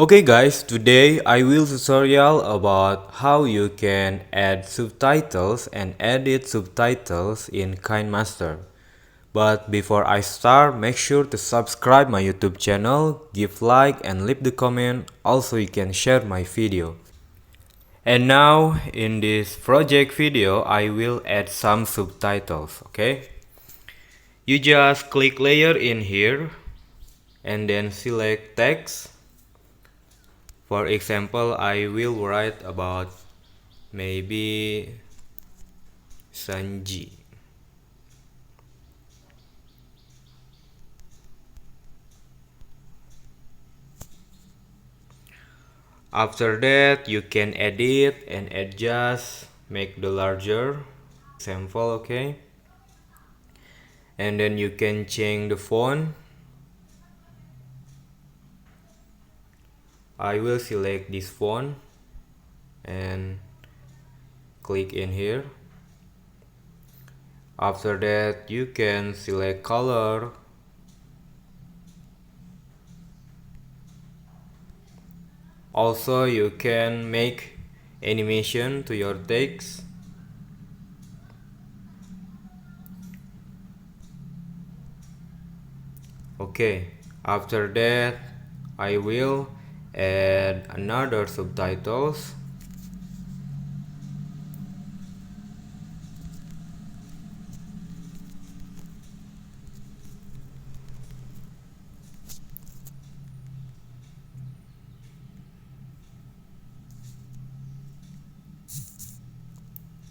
Okay guys, today I will tutorial about how you can add subtitles and edit subtitles in Kinemaster. But before I start, make sure to subscribe my YouTube channel, give like and leave the comment. Also you can share my video. And now in this project video, I will add some subtitles, okay? You just click layer in here and then select text. For example, I will write about maybe Sanji. After that, you can edit and adjust, make the larger example, okay? And then you can change the font. I will select this font and click in here. After that, you can select color. Also, you can make animation to your text. Okay, after that, I will add another subtitles.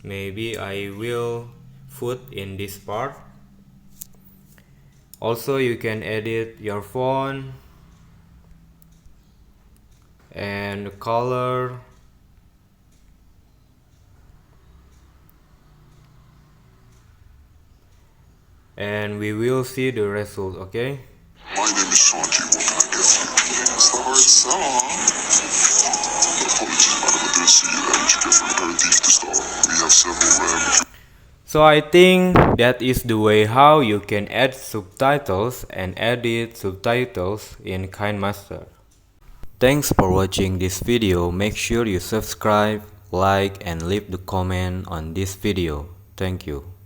Maybe I will put in this part. Also, you can edit your font and the color. And we will see the result, okay? My name is Sanji. What can I get for you? It's the hard song. Apologies, madam. I didn't see you there. Did you get from the aperitif to start? We have several rare. So I think that is the way how you can add subtitles and edit subtitles in Kinemaster. Thanks for watching this video. Make sure you subscribe, like and leave the comment on this video. Thank you.